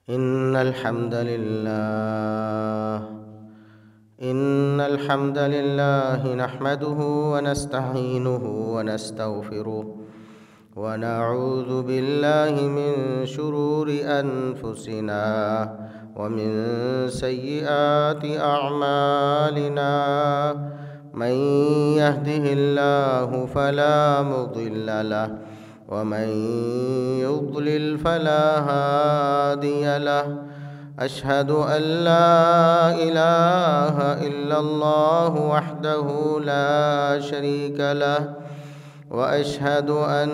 إن الحمد لله نحمده ونستعينه ونستغفره ونعوذ بالله من شرور أنفسنا ومن سيئات أعمالنا. من يهده الله فلا مضل له ومن يضلل فلا هادي له. أشهد أن لا إله إلا الله وحده لا شريك له وأشهد أن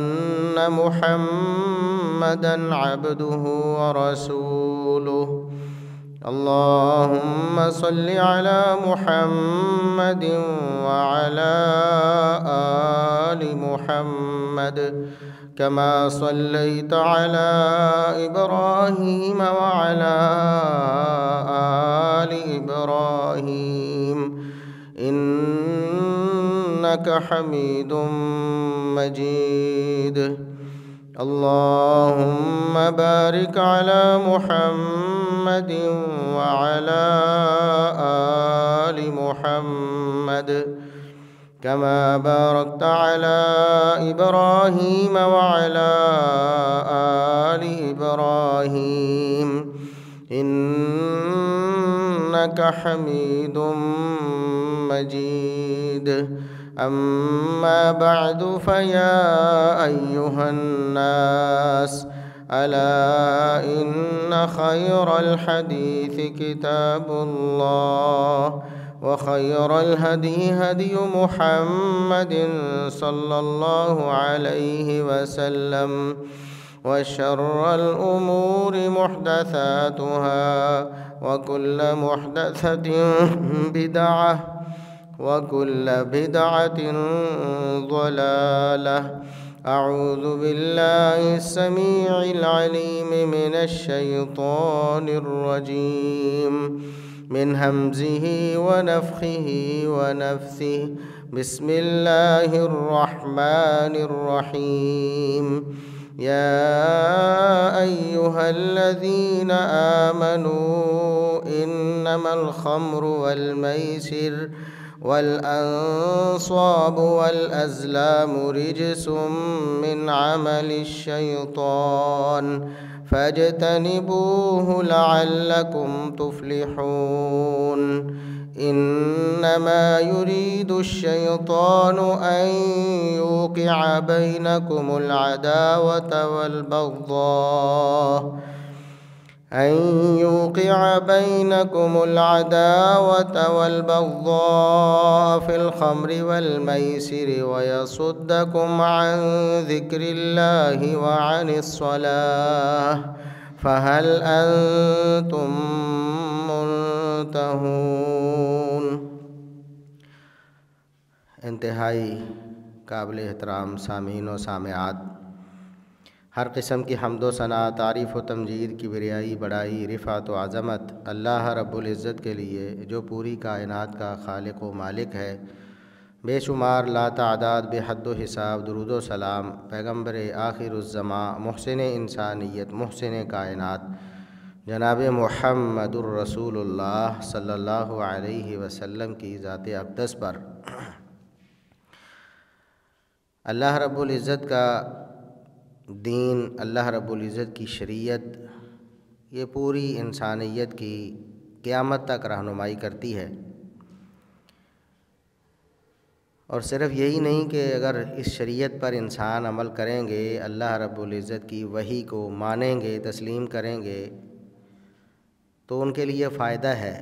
محمدًا عبده ورسوله. اللهم صل على محمد وعلى آل محمد كما صليت على إبراهيم وعلى آل إبراهيم إنك حميد مجيد. اللهم بارك على محمد وعلى آل محمد كما باركت على إبراهيم وعلى آل إبراهيم إنك حميد مجيد. أما بعد فيا أيها الناس ألا إن خير الحديث كتاب الله وخير الهدي هدي محمد صلى الله عليه وسلم وشر الأمور محدثاتها وكل محدثة بدعة وكل بدعة ضلالة. أعوذ بالله السميع العليم من الشيطان الرجيم من همزه ونفخه ونفثه. بسم الله الرحمن الرحيم. يا أيها الذين آمنوا إنما الخمر والميسر والأنصاب والأزلام رجس من عمل الشيطان فاجتنبوه لعلكم تفلحون. إنما يريد الشيطان أن يوقع بينكم العداوة والبغضاء في الخمر والميسر ويصدكم عن ذكر الله وعن الصلاة فهل أنتم منتهون. انتہائی قابل احترام سامعین و سامعات، ہر قسم کی حمد و ثنا، تعریف و تمجید، کبریائی، بڑائی، رفعت و عظمت اللہ رب العزت کے لیے جو پوری کائنات کا خالق و مالک ہے. بے شمار لا تعداد بے حد و حساب درود و سلام پیغمبر آخر الزماں، محسن انسانیت، محسن کائنات جناب محمد الرسول اللہ صلی اللہ علیہ وسلم کی ذات اقدس پر. اللہ رب العزت کا دین، اللہ رب العزت کی شریعت، یہ پوری انسانیت کی قیامت تک رہنمائی کرتی ہے. اور صرف یہی نہیں کہ اگر اس شریعت پر انسان عمل کریں گے، اللہ رب العزت کی وحی کو مانیں گے، تسلیم کریں گے تو ان کے لیے فائدہ ہے،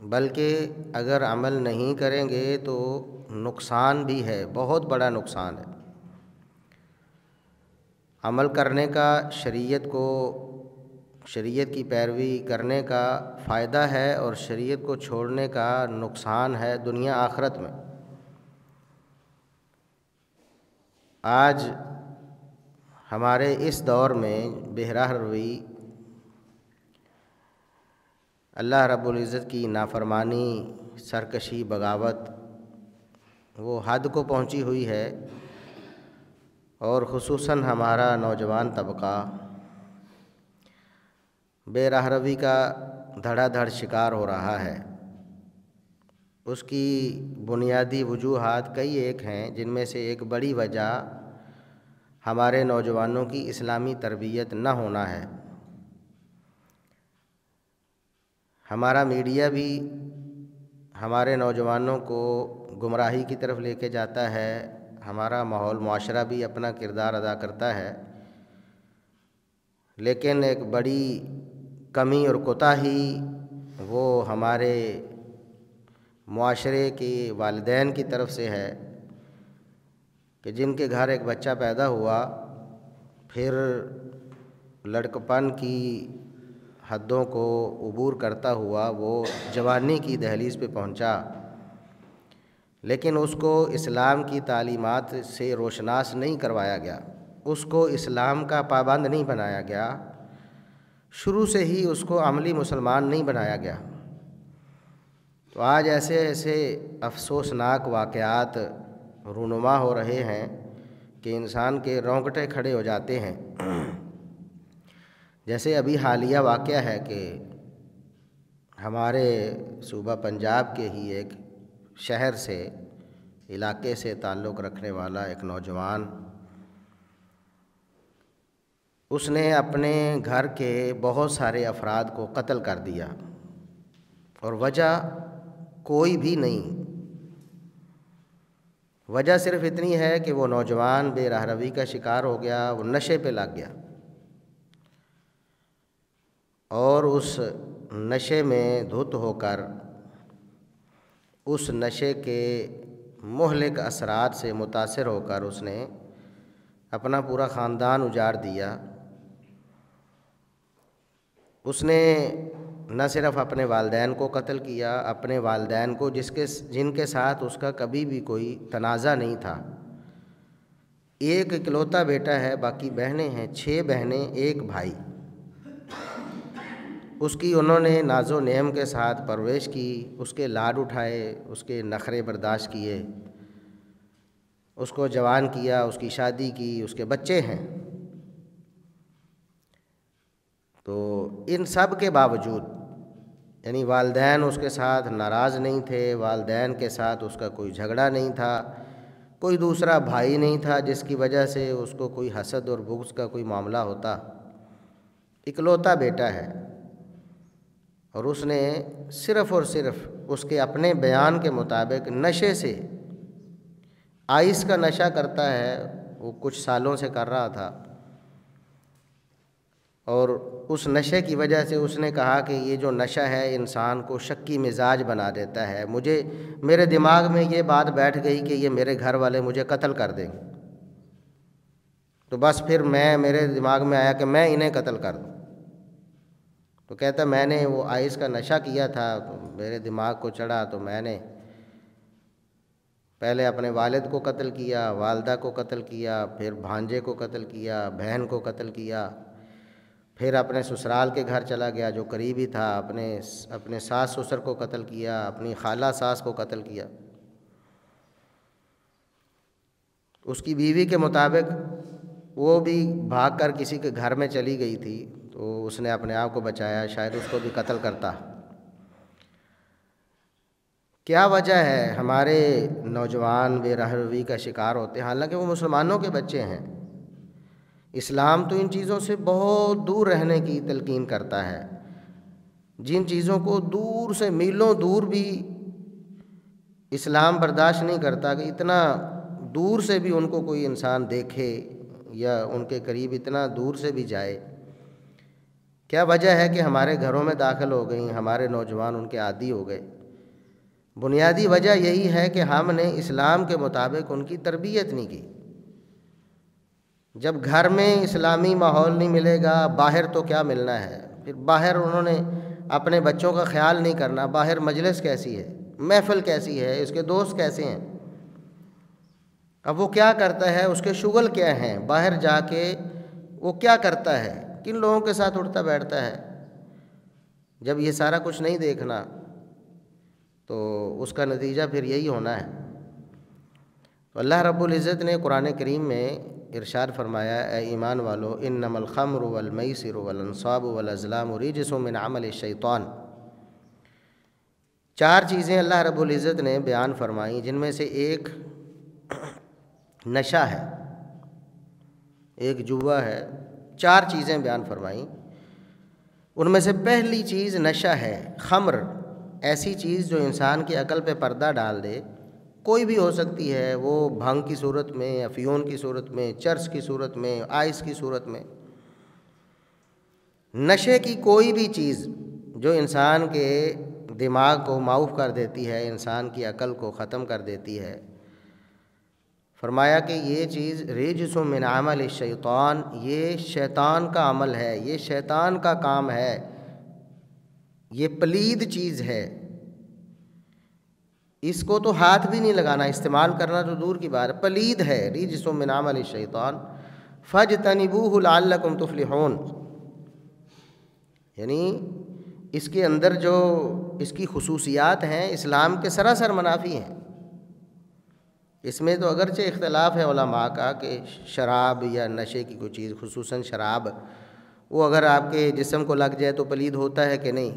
بلکہ اگر عمل نہیں کریں گے تو نقصان بھی ہے، بہت بڑا نقصان ہے. عمل کرنے کا، شریعت کی پیروی کرنے کا فائدہ ہے، اور شریعت کو چھوڑنے کا نقصان ہے دنیا آخرت میں. آج ہمارے اس دور میں بہرہ روی، اللہ رب العزت کی نافرمانی، سرکشی، بغاوت وہ حد کو پہنچی ہوئی ہے، اور خصوصاً ہمارا نوجوان طبقہ بے رہروی کا دھڑا دھڑ شکار ہو رہا ہے۔ اس کی بنیادی وجوہات کئی ایک ہیں، جن میں سے ایک بڑی وجہ ہمارے نوجوانوں کی اسلامی تربیت نہ ہونا ہے۔ ہمارا میڈیا بھی ہمارے نوجوانوں کو گمراہی کی طرف لے کے جاتا ہے، ہمارا ماحول معاشرہ بھی اپنا کردار ادا کرتا ہے، لیکن ایک بڑی کمی اور کوتاہی وہ ہمارے معاشرے کے والدین کی طرف سے ہے کہ جن کے گھر ایک بچہ پیدا ہوا، پھر لڑکپن کی حدوں کو عبور کرتا ہوا وہ جوانی کی دہلیز پہ پہنچا، لیکن اس کو اسلام کی تعلیمات سے روشناس نہیں کروایا گیا، اس کو اسلام کا پابند نہیں بنایا گیا، شروع سے ہی اس کو عملی مسلمان نہیں بنایا گیا۔ تو آج ایسے ایسے افسوسناک واقعات رونما ہو رہے ہیں کہ انسان کے رونگٹے کھڑے ہو جاتے ہیں۔ جیسے ابھی حالیہ واقعہ ہے کہ ہمارے صوبہ پنجاب کے ہی ایک شہر سے، علاقے سے تعلق رکھنے والا ایک نوجوان، اس نے اپنے گھر کے بہت سارے افراد کو قتل کر دیا، اور وجہ کوئی بھی نہیں۔ وجہ صرف اتنی ہے کہ وہ نوجوان بے رہروی کا شکار ہو گیا، وہ نشے پہ لگ گیا، اور اس نشے میں دھت ہو کر اس نشے کے مہلک اثرات سے متاثر ہو کر اس نے اپنا پورا خاندان اجاڑ دیا۔ اس نے نہ صرف اپنے والدین کو قتل کیا، اپنے والدین کو جن کے ساتھ اس کا کبھی بھی کوئی تنازع نہیں تھا۔ ایک اکلوتا بیٹا ہے، باقی بہنیں ہیں، 6 بہنیں، 1 بھائی۔ اس کی انہوں نے ناز و نعم کے ساتھ پرورش کی، اس کے لاڈ اٹھائے، اس کے نخرے برداشت کیے، اس کو جوان کیا، اس کی شادی کی، اس کے بچے ہیں۔ تو ان سب کے باوجود، یعنی والدین اس کے ساتھ ناراض نہیں تھے، والدین کے ساتھ اس کا کوئی جھگڑا نہیں تھا، کوئی دوسرا بھائی نہیں تھا جس کی وجہ سے اس کو کوئی حسد اور بغض کا کوئی معاملہ ہوتا۔ اکلوتا بیٹا ہے، اور اس نے صرف اور صرف اس کے اپنے بیان کے مطابق نشے سے، آئس کا نشہ کرتا ہے، وہ کچھ سالوں سے کر رہا تھا، اور اس نشے کی وجہ سے اس نے کہا کہ یہ جو نشہ ہے انسان کو شکی مزاج بنا دیتا ہے، میرے دماغ میں یہ بات بیٹھ گئی کہ یہ میرے گھر والے مجھے قتل کر دیں گے، تو بس پھر میرے دماغ میں آیا کہ میں انہیں قتل کر دوں۔ تو کہتا میں نے وہ آئس کا نشہ کیا تھا، تو میرے دماغ کو چڑھا، تو میں نے پہلے اپنے والد کو قتل کیا، والدہ کو قتل کیا، پھر بھانجے کو قتل کیا، بہن کو قتل کیا، پھر اپنے سسرال کے گھر چلا گیا جو قریبی تھا، اپنے ساس سسر کو قتل کیا، اپنی خالہ ساس کو قتل کیا۔ اس کی بیوی کے مطابق وہ بھی بھاگ کر کسی کے گھر میں چلی گئی تھی، تو اس نے اپنے آپ کو بچایا، شاید اس کو بھی قتل کرتا۔ کیا وجہ ہے ہمارے نوجوان بے رہروی کا شکار ہوتے ہیں، حالانکہ وہ مسلمانوں کے بچے ہیں؟ اسلام تو ان چیزوں سے بہت دور رہنے کی تلقین کرتا ہے، جن چیزوں کو دور سے میلوں دور بھی اسلام برداشت نہیں کرتا کہ اتنا دور سے بھی ان کو کوئی انسان دیکھے یا ان کے قریب اتنا دور سے بھی جائے۔ کیا وجہ ہے کہ ہمارے گھروں میں داخل ہو گئیں، ہمارے نوجوان ان کے عادی ہو گئے؟ بنیادی وجہ یہی ہے کہ ہم نے اسلام کے مطابق ان کی تربیت نہیں کی۔ جب گھر میں اسلامی ماحول نہیں ملے گا، باہر تو کیا ملنا ہے؟ پھر باہر انہوں نے اپنے بچوں کا خیال نہیں کرنا، باہر مجلس کیسی ہے، محفل کیسی ہے، اس کے دوست کیسے ہیں، اب وہ کیا کرتا ہے، اس کے شغل کیا ہیں، باہر جا کے وہ کیا کرتا ہے، کن لوگوں کے ساتھ اٹھتا بیٹھتا ہے۔ جب یہ سارا کچھ نہیں دیکھنا تو اس کا نتیجہ پھر یہی ہونا ہے۔ تو اللہ رب العزت نے قرآن کریم میں ارشاد فرمایا، اے ایمان والو، انما الخمر والمیسر والانصاب والازلام رجس من عمل الشیطان۔ 4 چیزیں اللہ رب العزت نے بیان فرمائیں، جن میں سے ایک نشہ ہے، ایک جوا ہے۔ 4 چیزیں بیان فرمائیں، ان میں سے پہلی چیز نشہ ہے۔ خمر ایسی چیز جو انسان کی عقل پہ پردہ ڈال دے، کوئی بھی ہو سکتی ہے، وہ بھنگ کی صورت میں، افیون کی صورت میں، چرس کی صورت میں، آئس کی صورت میں۔ نشے کی کوئی بھی چیز جو انسان کے دماغ کو معوف کر دیتی ہے، انسان کی عقل کو ختم کر دیتی ہے، فرمایا کہ یہ چیز رجس من عمل الشیطان، یہ شیطان کا عمل ہے، یہ شیطان کا کام ہے، یہ پلید چیز ہے، اس کو تو ہاتھ بھی نہیں لگانا، استعمال کرنا تو دور کی بات ہے، پلید ہے۔ رجس من عمل الشیطان فاجتنبوہ لعلکم تفلحون، یعنی اس کے اندر جو اس کی خصوصیات ہیں اسلام کے سراسر منافی ہیں۔ اس میں تو اگرچہ اختلاف ہے علماء کا کہ شراب یا نشے کی کوئی چیز، خصوصاً شراب، وہ اگر آپ کے جسم کو لگ جائے تو پلید ہوتا ہے کہ نہیں،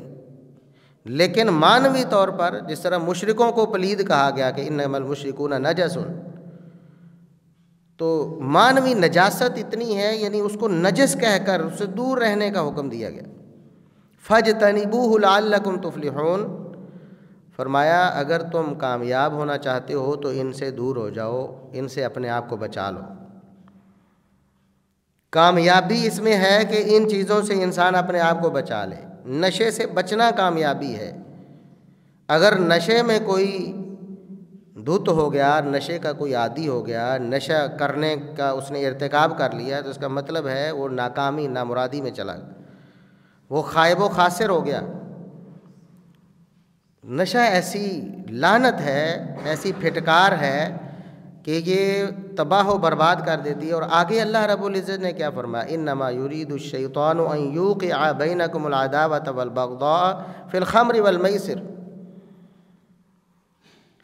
لیکن معنوی طور پر جس طرح مشرکوں کو پلید کہا گیا کہ انما المشرکون نجس، تو معنوی نجاست اتنی ہے، یعنی اس کو نجس کہہ کر اس سے دور رہنے کا حکم دیا گیا۔ فاجتنبوہ لعلکم تفلحون، فرمایا اگر تم کامیاب ہونا چاہتے ہو تو ان سے دور ہو جاؤ، ان سے اپنے آپ کو بچا لو۔ کامیابی اس میں ہے کہ ان چیزوں سے انسان اپنے آپ کو بچا لے، نشے سے بچنا کامیابی ہے۔ اگر نشے میں کوئی دھت ہو گیا، نشے کا کوئی عادی ہو گیا، نشہ کرنے کا اس نے ارتکاب کر لیا، تو اس کا مطلب ہے وہ ناکامی، نامرادی میں چلا گیا، وہ خائب و خاسر ہو گیا۔ نشہ ایسی لعنت ہے، ایسی پھٹکار ہے کہ یہ تباہ و برباد کر دیتی ہے۔ اور آگے اللہ رب العزت نے کیا فرمایا، انما یرید الشیطان ان یوقع بینکم العداوۃ والبغضاء فی الخمر والمیسر،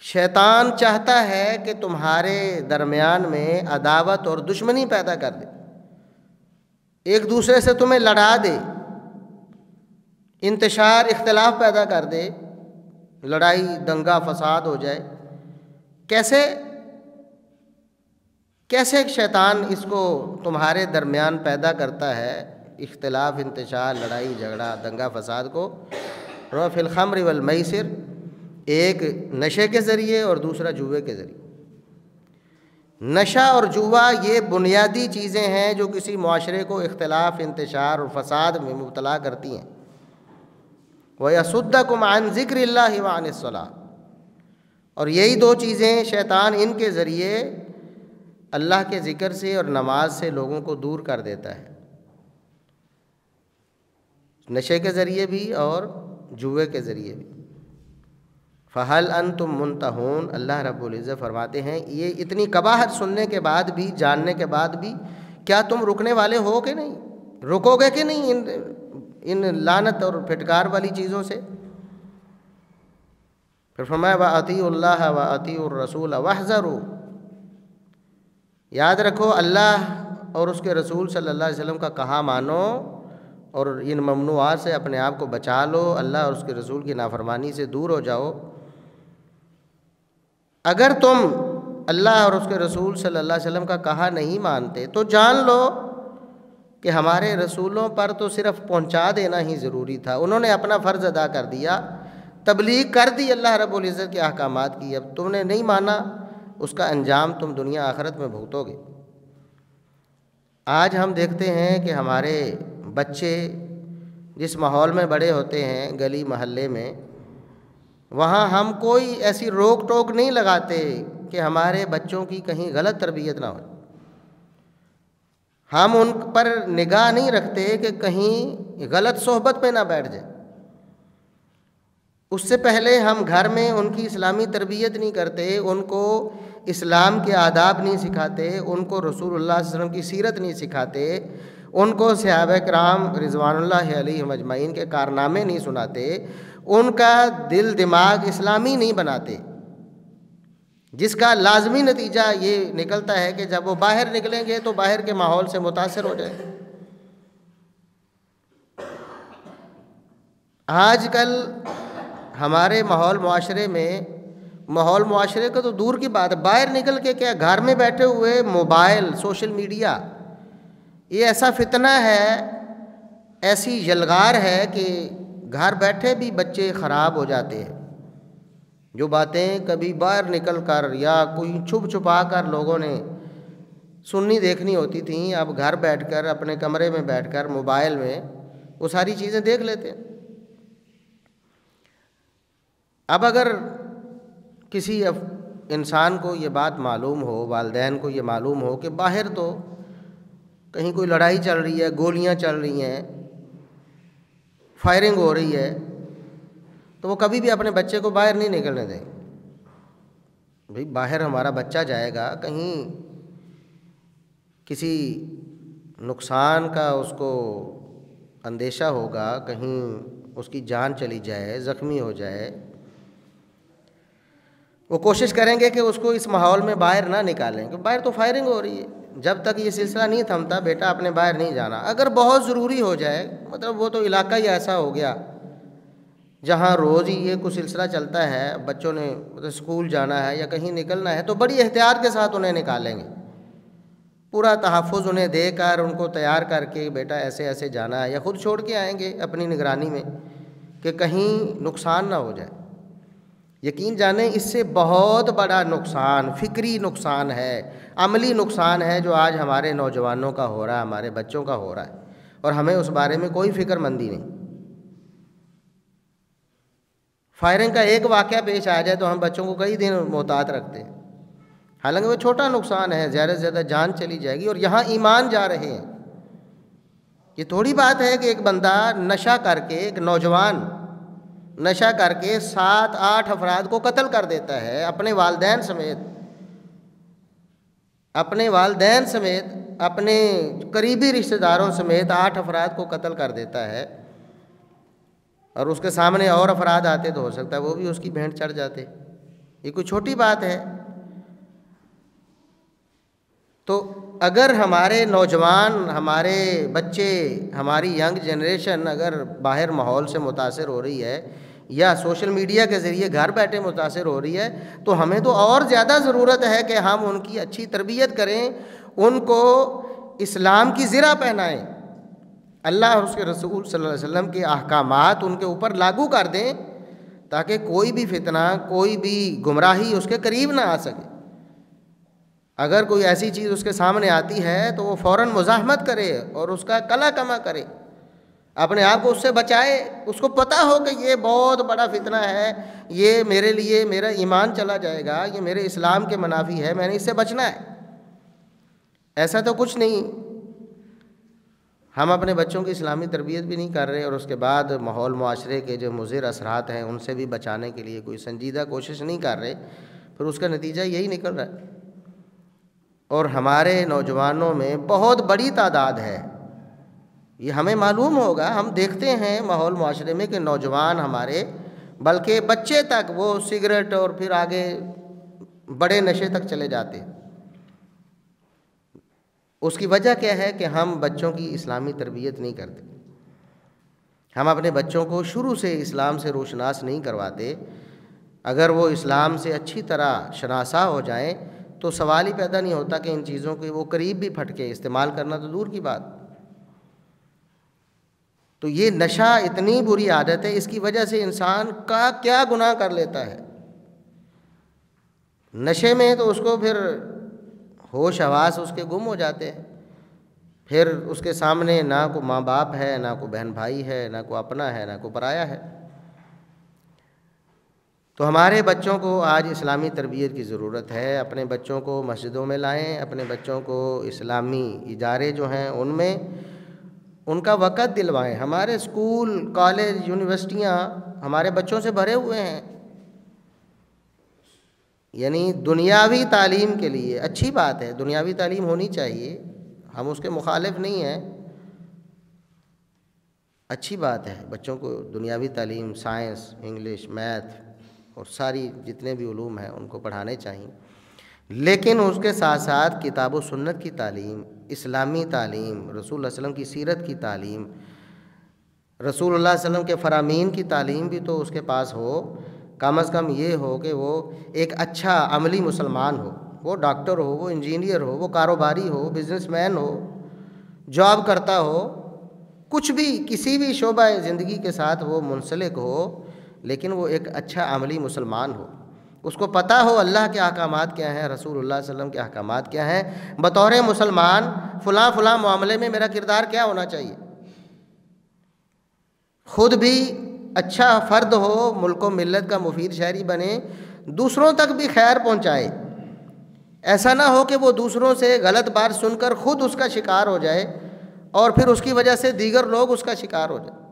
شیطان چاہتا ہے کہ تمہارے درمیان میں عداوت اور دشمنی پیدا کر دے، ایک دوسرے سے تمہیں لڑا دے، انتشار اختلاف پیدا کر دے، لڑائی دنگا فساد ہو جائے۔ کیسے شیطان اس کو تمہارے درمیان پیدا کرتا ہے، اختلاف، انتشار، لڑائی جھگڑا، دنگا فساد کو، فی الخمر والمیسر، ایک نشے کے ذریعے اور دوسرا جوے کے ذریعے۔ نشہ اور جوا یہ بنیادی چیزیں ہیں جو کسی معاشرے کو اختلاف، انتشار اور فساد میں مبتلا کرتی ہیں۔ وَيَصُدَّكُمْ عَنْ ذِكْرِ اللَّهِ وَعَنِ الصَّلَاةِ، اور یہی 2 چیزیں شیطان ان کے ذریعے اللہ کے ذکر سے اور نماز سے لوگوں کو دور کر دیتا ہے، نشے کے ذریعے بھی اور جوے کے ذریعے بھی۔ فَهَلْ أَنْتُمْ مُنْتَهُونَ، اللہ رب العزت فرماتے ہیں یہ اتنی قباحت سننے کے بعد بھی، جاننے کے بعد بھی، کیا تم رکنے والے ہو کہ نہیں، رکو گے کہ نہیں ان لعنت اور پھٹکار والی چیزوں سے؟ پھر فرمایا وَأَطِيعُوا اللَّهَ وَأَطِيعُوا الرَّسُولَ وَاحْذَرُوا، یاد رکھو اللہ اور اس کے رسول صلی اللہ علیہ وسلم کا کہا مانو اور ان ممنوعات سے اپنے آپ کو بچا لو، اللہ اور اس کے رسول کی نافرمانی سے دور ہو جاؤ۔ اگر تم اللہ اور اس کے رسول صلی اللہ علیہ وسلم کا کہا نہیں مانتے تو جان لو کہ ہمارے رسولوں پر تو صرف پہنچا دینا ہی ضروری تھا، انہوں نے اپنا فرض ادا کر دیا، تبلیغ کر دی اللہ رب العزت کے احکامات کی، اب تم نے نہیں مانا، اس کا انجام تم دنیا آخرت میں بھگتو گے۔ آج ہم دیکھتے ہیں کہ ہمارے بچے جس ماحول میں بڑے ہوتے ہیں، گلی محلے میں، وہاں ہم کوئی ایسی روک ٹوک نہیں لگاتے کہ ہمارے بچوں کی کہیں غلط تربیت نہ ہو، ہم ان پر نگاہ نہیں رکھتے کہ کہیں غلط صحبت میں نہ بیٹھ جائے۔ اس سے پہلے ہم گھر میں ان کی اسلامی تربیت نہیں کرتے، ان کو اسلام کے آداب نہیں سکھاتے، ان کو رسول اللہ صلی اللہ علیہ وسلم کی سیرت نہیں سکھاتے، ان کو صحابہ کرام رضوان اللہ علیہم اجمعین کے کارنامے نہیں سناتے، ان کا دل دماغ اسلامی نہیں بناتے۔ جس کا لازمی نتیجہ یہ نکلتا ہے کہ جب وہ باہر نکلیں گے تو باہر کے ماحول سے متاثر ہو جائیں گے۔ آج کل ہمارے ماحول معاشرے کا تو دور کی بات ہے، باہر نکل کے کیا، گھر میں بیٹھے ہوئے موبائل، سوشل میڈیا، یہ ایسا فتنہ ہے، ایسی یلغار ہے کہ گھر بیٹھے بھی بچے خراب ہو جاتے ہیں۔ جو باتیں کبھی باہر نکل کر یا کوئی چھپ چھپا کر لوگوں نے سننی دیکھنی ہوتی تھیں، اب گھر بیٹھ کر اپنے کمرے میں بیٹھ کر موبائل میں وہ ساری چیزیں دیکھ لیتے ہیں۔ اب اگر کسی انسان کو یہ بات معلوم ہو، والدین کو یہ معلوم ہو کہ باہر تو کہیں کوئی لڑائی چل رہی ہے، گولیاں چل رہی ہیں، فائرنگ ہو رہی ہے، تو وہ کبھی بھی اپنے بچے کو باہر نہیں نکلنے دیں۔ بھئی باہر ہمارا بچہ جائے گا، کہیں کسی نقصان کا اس کو اندیشہ ہوگا، کہیں اس کی جان چلی جائے، زخمی ہو جائے، وہ کوشش کریں گے کہ اس کو اس ماحول میں باہر نہ نکالیں، کہ باہر تو فائرنگ ہو رہی ہے، جب تک یہ سلسلہ نہیں تھمتا بیٹا اپنے باہر نہیں جانا۔ اگر بہت ضروری ہو جائے، مطلب وہ تو علاقہ ہی ایسا ہو گیا جہاں روز ہی یہ کوئی سلسلہ چلتا ہے، بچوں نے اسکول جانا ہے یا کہیں نکلنا ہے، تو بڑی احتیاط کے ساتھ انہیں نکالیں گے، پورا تحفظ انہیں دے کر ان کو تیار کر کے بیٹا ایسے ایسے جانا ہے، یا خود چھوڑ کے آئیں گے اپنی نگرانی میں کہ کہیں نقصان نہ ہو جائے۔ یقین جانیں اس سے بہت بڑا نقصان، فکری نقصان ہے، عملی نقصان ہے جو آج ہمارے نوجوانوں کا ہو رہا ہے، ہمارے بچوں کا ہو رہا ہے، اور ہمیں اس بارے میں کوئی فکر مندی نہیں۔ فائرنگ کا ایک واقعہ پیش آ جائے تو ہم بچوں کو کئی دن محتاط رکھتے ہیں، حالانکہ وہ چھوٹا نقصان ہے، زیادہ سے زیادہ جان چلی جائے گی، اور یہاں ایمان جا رہے ہیں۔ یہ تھوڑی بات ہے کہ ایک بندہ نشہ کر کے، ایک نوجوان نشہ کر کے 7-8 افراد کو قتل کر دیتا ہے، اپنے والدین سمیت، اپنے قریبی رشتہ داروں سمیت 8 افراد کو قتل کر دیتا ہے، اور اس کے سامنے اور افراد آتے تو ہو سکتا ہے وہ بھی اس کی بھینٹ چڑھ جاتے۔ یہ کوئی چھوٹی بات ہے؟ تو اگر ہمارے نوجوان، ہمارے بچے، ہماری ینگ جنریشن اگر باہر ماحول سے متاثر ہو رہی ہے یا سوشل میڈیا کے ذریعے گھر بیٹھے متاثر ہو رہی ہے، تو ہمیں تو اور زیادہ ضرورت ہے کہ ہم ان کی اچھی تربیت کریں، ان کو اسلام کی زرہ پہنائیں، اللہ اور اس کے رسول صلی اللہ علیہ وسلم کے احکامات ان کے اوپر لاگو کر دیں، تاکہ کوئی بھی فتنہ، کوئی بھی گمراہی اس کے قریب نہ آ سکے۔ اگر کوئی ایسی چیز اس کے سامنے آتی ہے تو وہ فوراً مزاحمت کرے اور اس کا کلا کما کرے، اپنے آپ کو اس سے بچائے، اس کو پتہ ہو کہ یہ بہت بڑا فتنہ ہے، یہ میرے لیے میرا ایمان چلا جائے گا، یہ میرے اسلام کے منافی ہے، میں نے اس سے بچنا ہے۔ ایسا تو کچھ نہیں، ہم اپنے بچوں کی اسلامی تربیت بھی نہیں کر رہے، اور اس کے بعد ماحول معاشرے کے جو مضر اثرات ہیں ان سے بھی بچانے کے لیے کوئی سنجیدہ کوشش نہیں کر رہے، پھر اس کا نتیجہ یہی نکل رہا ہے۔ اور ہمارے نوجوانوں میں بہت بڑی تعداد ہے، یہ ہمیں معلوم ہوگا، ہم دیکھتے ہیں ماحول معاشرے میں کہ نوجوان ہمارے، بلکہ بچے تک، وہ سگریٹ اور پھر آگے بڑے نشے تک چلے جاتے ہیں۔ اس کی وجہ کیا ہے کہ ہم بچوں کی اسلامی تربیت نہیں کرتے، ہم اپنے بچوں کو شروع سے اسلام سے روشناس نہیں کرواتے۔ اگر وہ اسلام سے اچھی طرح شناسا ہو جائیں تو سوال ہی پیدا نہیں ہوتا کہ ان چیزوں کے وہ قریب بھی پھٹکے، استعمال کرنا تو دور کی بات۔ تو یہ نشہ اتنی بری عادت ہے، اس کی وجہ سے انسان کا کیا گناہ کر لیتا ہے۔ نشے میں تو اس کو پھر ہوش حواس اس کے گم ہو جاتے ہیں، پھر اس کے سامنے نہ کوئی ماں باپ ہے، نہ کوئی بہن بھائی ہے، نہ کوئی اپنا ہے، نہ کوئی پرایا ہے۔ تو ہمارے بچوں کو آج اسلامی تربیت کی ضرورت ہے، اپنے بچوں کو مسجدوں میں لائیں، اپنے بچوں کو اسلامی ادارے جو ہیں ان میں ان کا وقت دلوائیں۔ ہمارے اسکول، کالج، یونیورسٹیاں ہمارے بچوں سے بھرے ہوئے ہیں، یعنی دنیاوی تعلیم کے لیے اچھی بات ہے، دنیاوی تعلیم ہونی چاہیے، ہم اس کے مخالف نہیں ہیں، اچھی بات ہے بچوں کو دنیاوی تعلیم، سائنس، انگلش، میتھ، اور ساری جتنے بھی علوم ہیں ان کو پڑھانے چاہیے، لیکن اس کے ساتھ ساتھ کتاب و سنت کی تعلیم، اسلامی تعلیم، رسول اللہ علیہ وسلم کی سیرت کی تعلیم، رسول اللہ صلی اللہ علیہ وسلم کے فرامین کی تعلیم بھی تو اس کے پاس ہو۔ کم از کم یہ ہو کہ وہ ایک اچھا عملی مسلمان ہو، وہ ڈاکٹر ہو، وہ انجینئر ہو، وہ کاروباری ہو، بزنس مین ہو، جاب کرتا ہو، کچھ بھی کسی بھی شعبہ زندگی کے ساتھ وہ منسلک ہو، لیکن وہ ایک اچھا عملی مسلمان ہو، اس کو پتہ ہو اللہ کے احکامات کیا ہیں، رسول اللہ صلی اللہ علیہ وسلم کے احکامات کیا ہیں، بطور مسلمان فلاں فلاں معاملے میں میرا کردار کیا ہونا چاہیے، خود بھی اچھا فرد ہو، ملک و ملت کا مفید شہری بنے، دوسروں تک بھی خیر پہنچائے۔ ایسا نہ ہو کہ وہ دوسروں سے غلط بات سن کر خود اس کا شکار ہو جائے اور پھر اس کی وجہ سے دیگر لوگ اس کا شکار ہو جائیں۔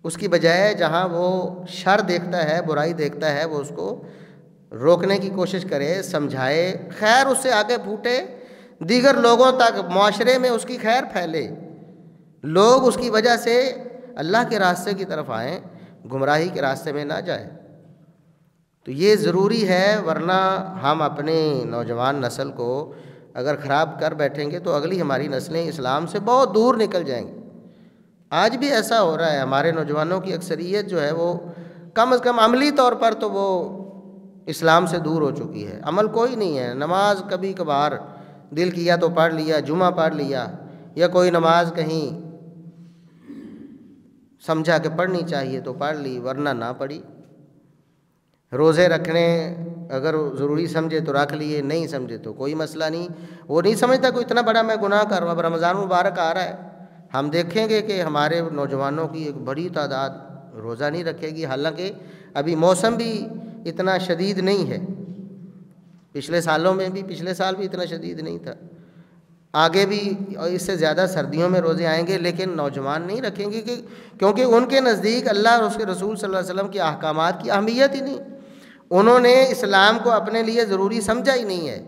اس کی بجائے جہاں وہ شر دیکھتا ہے، برائی دیکھتا ہے، وہ اس کو روکنے کی کوشش کرے، سمجھائے، خیر اس سے آگے پھوٹے، دیگر لوگوں تک معاشرے میں اس کی خیر پھیلے، لوگ اس کی وجہ سے اللہ کے راستے کی طرف آئیں، گمراہی کے راستے میں نہ جائیں۔ تو یہ ضروری ہے، ورنہ ہم اپنے نوجوان نسل کو اگر خراب کر بیٹھیں گے تو اگلی ہماری نسلیں اسلام سے بہت دور نکل جائیں گی۔ آج بھی ایسا ہو رہا ہے، ہمارے نوجوانوں کی اکثریت جو ہے وہ کم از کم عملی طور پر تو وہ اسلام سے دور ہو چکی ہے، عمل کوئی نہیں ہے۔ نماز کبھی کبھار دل کیا تو پڑھ لیا، جمعہ پڑھ لیا، یا کوئی نماز کہیں سمجھا کہ پڑھنی چاہیے تو پڑھ لی، ورنہ نہ پڑھی۔ روزے رکھنے اگر ضروری سمجھے تو رکھ لیے، نہیں سمجھے تو کوئی مسئلہ نہیں، وہ نہیں سمجھتا کوئی اتنا بڑا میں گناہ کر رہا ہوں۔ اب رمضان مبارک آ رہا ہے، ہم دیکھیں گے کہ ہمارے نوجوانوں کی ایک بڑی تعداد روزہ نہیں رکھے گی، حالانکہ ابھی موسم بھی اتنا شدید نہیں ہے، پچھلے سالوں میں بھی، پچھلے سال بھی اتنا شدید نہیں تھا، آگے بھی اس سے زیادہ سردیوں میں روزے آئیں گے، لیکن نوجوان نہیں رکھیں گے کیونکہ ان کے نزدیک اللہ اور اس کے رسول صلی اللہ علیہ وسلم کے احکامات کی اہمیت ہی نہیں، انہوں نے اسلام کو اپنے لیے ضروری سمجھا ہی نہیں ہے،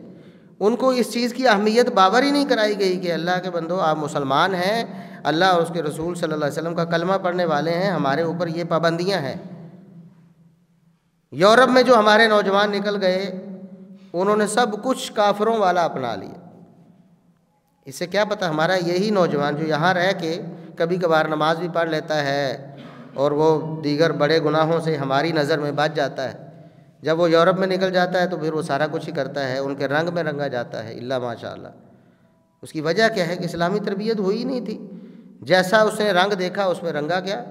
ان کو اس چیز کی اہمیت باور ہی نہیں کرائی گئی کہ اللہ کے بندو آپ مسلمان ہیں، اللہ اور اس کے رسول صلی اللہ علیہ وسلم کا کلمہ پڑھنے والے ہیں، ہمارے اوپر یہ پابندیاں ہیں۔ یورپ میں جو ہمارے نوجوان نکل گئے، انہوں نے سب کچھ کافروں والا اپنا لیا۔ اس سے کیا پتہ ہمارا یہی نوجوان جو یہاں رہ کے کبھی کبھار نماز بھی پڑھ لیتا ہے اور وہ دیگر بڑے گناہوں سے ہماری نظر میں بچ جاتا ہے، جب وہ یورپ میں نکل جاتا ہے تو پھر وہ سارا کچھ ہی کرتا ہے، ان کے رنگ میں رنگا جاتا ہے، الا ماشاء اللہ۔ اس کی وجہ کیا ہے کہ اسلامی تربیت ہوئی نہیں تھی، جیسا اس نے رنگ دیکھا اس میں رنگا گیا،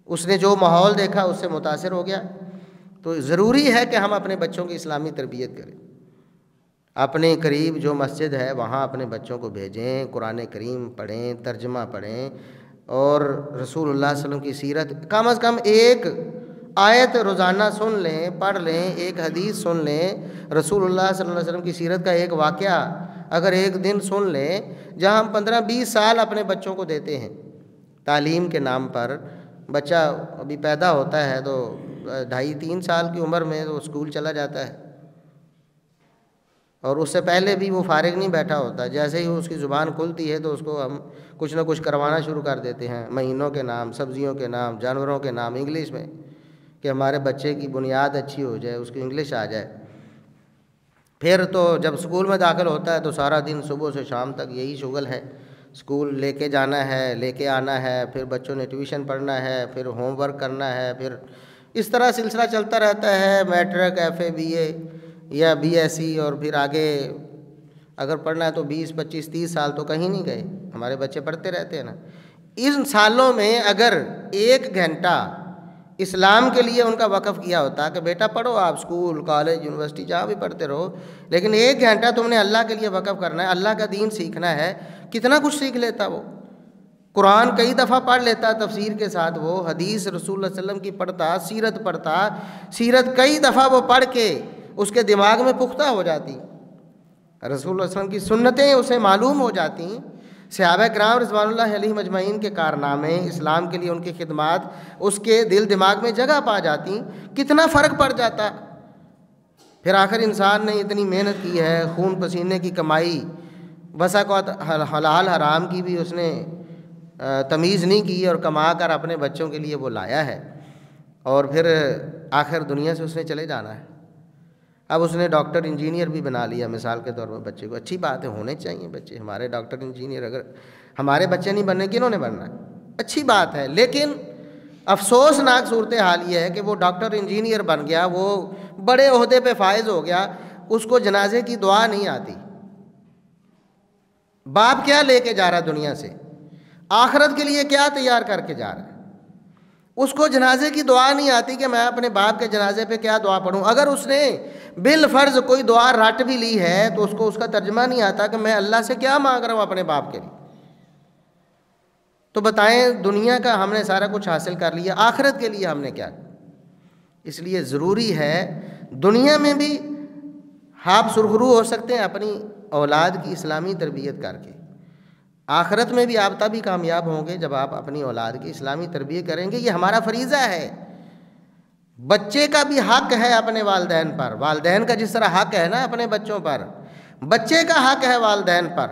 اس نے جو ماحول دیکھا اس سے متاثر ہو گیا۔ تو ضروری ہے کہ ہم اپنے بچوں کی اسلامی تربیت کریں، اپنے قریب جو مسجد ہے وہاں اپنے بچوں کو بھیجیں، قرآن کریم پڑھیں، ترجمہ پڑھیں، اور رسول اللہ صلی اللہ علیہ وسلم کی سیرت کم از کم ایک آیت روزانہ سن لیں، پڑھ لیں، ایک حدیث سن لیں، رسول اللہ صلی اللہ علیہ وسلم کی سیرت کا ایک واقعہ اگر ایک دن سن لیں، جہاں ہم 15-20 سال اپنے بچوں کو دیتے ہیں تعلیم کے نام پر۔ بچہ ابھی پیدا ہوتا ہے تو 2.5-3 سال کی عمر میں وہ اسکول چلا جاتا ہے، اور اس سے پہلے بھی وہ فارغ نہیں بیٹھا ہوتا، جیسے ہی اس کی زبان کھلتی ہے تو اس کو ہم کچھ نہ کچھ کروانا شروع کر دیتے ہیں، مہینوں کے نام، سبزیوں کے نام، جانوروں کے نام انگلش میں، کہ ہمارے بچے کی بنیاد اچھی ہو جائے، اس کی انگلش آ جائے۔ پھر تو جب اسکول میں داخل ہوتا ہے تو سارا دن صبح سے شام تک یہی شغل ہے، اسکول لے کے جانا ہے، لے کے آنا ہے، پھر بچوں نے ٹیوشن پڑھنا ہے، پھر ہوم ورک کرنا ہے، پھر اس طرح سلسلہ چلتا رہتا ہے، میٹرک، ایف اے، بی اے یا بی ایس سی، اور پھر آگے اگر پڑھنا ہے تو 20-25-30 سال تو کہیں نہیں گئے، ہمارے بچے پڑھتے رہتے ہیں نا۔ ان سالوں میں اگر 1 گھنٹہ اسلام کے لیے ان کا وقف کیا ہوتا کہ بیٹا پڑھو، آپ اسکول، کالج، یونیورسٹی جہاں بھی پڑھتے رہو، لیکن 1 گھنٹہ تم نے اللہ کے لیے وقف کرنا ہے، اللہ کا دین سیکھنا ہے، کتنا کچھ سیکھ لیتا وہ۔ قرآن کئی دفعہ پڑھ لیتا تفسیر کے ساتھ، وہ حدیث رسول اللہ صلی اللہ علیہ وسلم کی پڑھتا، سیرت پڑھتا، سیرت کئی دفعہ وہ پڑھ کے اس کے دماغ میں پختہ ہو جاتی، رسول اللہ صلی اللہ علیہ وسلم کی سنتیں اسے معلوم ہو جاتی، صحابہ کرام رضوان اللہ علیہم اجمعین کے کارنامے، اسلام کے لیے ان کی خدمات اس کے دل دماغ میں جگہ پا جاتی، کتنا فرق پڑ جاتا۔ پھر آخر انسان نے اتنی محنت کی ہے، خون پسینے کی کمائی، بسا اوقات حلال حرام کی بھی اس نے تمیز نہیں کی، اور کما کر اپنے بچوں کے لیے وہ لایا ہے، اور پھر آخر دنیا سے اس نے چلے جانا ہے۔ اب اس نے ڈاکٹر انجینئر بھی بنا لیا مثال کے طور پر بچے کو، اچھی بات ہے، ہونے چاہیے بچے ہمارے ڈاکٹر انجینئر، اگر ہمارے بچے نہیں بننے کنہوں نے بننا ہے؟ اچھی بات ہے، لیکن افسوسناک صورتحال یہ ہے کہ وہ ڈاکٹر انجینئر بن گیا، وہ بڑے عہدے پہ فائز ہو گیا، اس کو جنازے کی دعا نہیں آتی۔ باپ کیا لے کے جا رہا دنیا سے، آخرت کے لیے کیا تیار کر کے جا رہا ہے، اس کو جنازے کی دعا نہیں آتی کہ میں اپنے باپ کے جنازے پہ کیا دعا پڑھوں۔ اگر اس نے بالفرض کوئی دعا رٹ بھی لی ہے تو اس کو اس کا ترجمہ نہیں آتا کہ میں اللہ سے کیا مانگ رہا ہوں اپنے باپ کے لیے۔ تو بتائیں، دنیا کا ہم نے سارا کچھ حاصل کر لیا، آخرت کے لیے ہم نے کیا؟ اس لیے ضروری ہے دنیا میں بھی آپ سرخرو ہو سکتے ہیں اپنی اولاد کی اسلامی تربیت کر کے، آخرت میں بھی آپ تبھی کامیاب ہوں گے جب آپ اپنی اولاد کی اسلامی تربیت کریں گے۔ یہ ہمارا فریضہ ہے۔ بچے کا بھی حق ہے اپنے والدین پر، والدین کا جس طرح حق ہے نا اپنے بچوں پر، بچے کا حق ہے والدین پر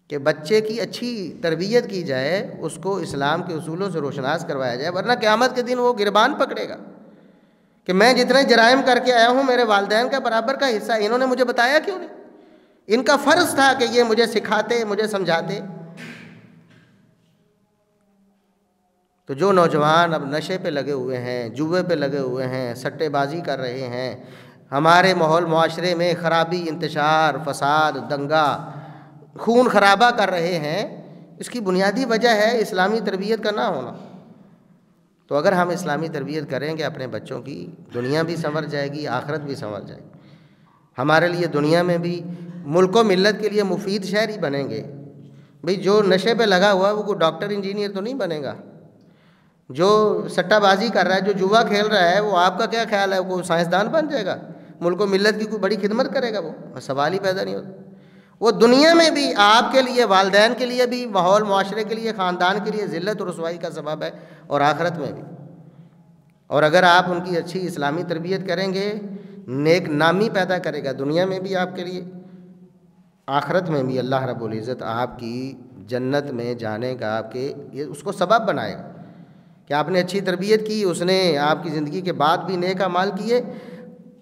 کہ بچے کی اچھی تربیت کی جائے، اس کو اسلام کے اصولوں سے روشناس کروایا جائے، ورنہ قیامت کے دن وہ گربان پکڑے گا کہ میں جتنے جرائم کر کے آیا ہوں میرے والدین کا برابر کا حصہ، انہوں نے مجھے بتایا کیوں نہیں؟ ان کا فرض تھا کہ یہ مجھے سکھاتے، مجھے سمجھاتے۔ تو جو نوجوان اب نشے پہ لگے ہوئے ہیں، جوے پہ لگے ہوئے ہیں، سٹے بازی کر رہے ہیں، ہمارے ماحول معاشرے میں خرابی، انتشار، فساد، دنگا، خون خرابہ کر رہے ہیں، اس کی بنیادی وجہ ہے اسلامی تربیت کا نہ ہونا۔ تو اگر ہم اسلامی تربیت کریں گے اپنے بچوں کی، دنیا بھی سنور جائے گی، آخرت بھی سنور جائے گی، ہمارے لیے دنیا میں بھی ملک و ملت کے لیے مفید شہری بنیں گے۔ بھئی جو نشے پہ لگا ہوا ہے وہ کوئی ڈاکٹر انجینئر تو نہیں بنے گا، جو سٹہ بازی کر رہا ہے، جو جوا کھیل رہا ہے، وہ آپ کا کیا خیال ہے وہ سائنسدان بن جائے گا، ملک و ملت کی کوئی بڑی خدمت کرے گا؟ وہ سوال ہی پیدا نہیں ہوتا۔ وہ دنیا میں بھی آپ کے لیے، والدین کے لیے بھی، ماحول معاشرے کے لیے، خاندان کے لیے ذلت اور رسوائی کا سبب ہے، اور آخرت میں بھی۔ اور اگر آپ ان کی اچھی اسلامی تربیت کریں گے، نیک نامی پیدا کرے گا، دنیا میں بھی آپ کے لیے، آخرت میں بھی اللہ رب العزت آپ کی جنت میں جانے کا آپ کے اس کو سبب بنائے گا کہ آپ نے اچھی تربیت کی، اس نے آپ کی زندگی کے بعد بھی نیک اعمال کیے،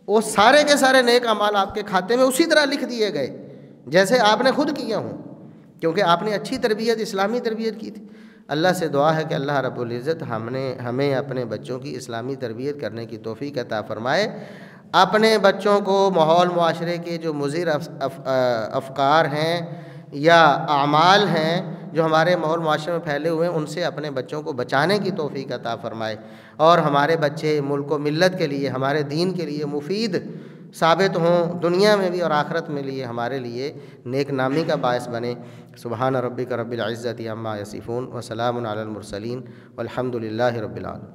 وہ سارے کے سارے نیک اعمال آپ کے کھاتے میں اسی طرح لکھ دیے گئے جیسے آپ نے خود کیا ہوں، کیونکہ آپ نے اچھی تربیت، اسلامی تربیت کی تھی۔ اللہ سے دعا ہے کہ اللہ رب العزت ہمیں اپنے بچوں کی اسلامی تربیت کرنے کی توفیق عطا فرمائے، اپنے بچوں کو ماحول معاشرے کے جو مضر افکار ہیں یا اعمال ہیں جو ہمارے ماحول معاشرے میں پھیلے ہوئے ہیں، ان سے اپنے بچوں کو بچانے کی توفیق عطا فرمائے، اور ہمارے بچے ملک و ملت کے لیے، ہمارے دین کے لیے مفید ثابت ہوں، دنیا میں بھی اور آخرت میں لیے ہمارے لیے نیک نامی کا باعث بنے۔ سبحان ربک رب العزت عما یصفون وسلام علی المرسلین والحمد للہ رب العالمین۔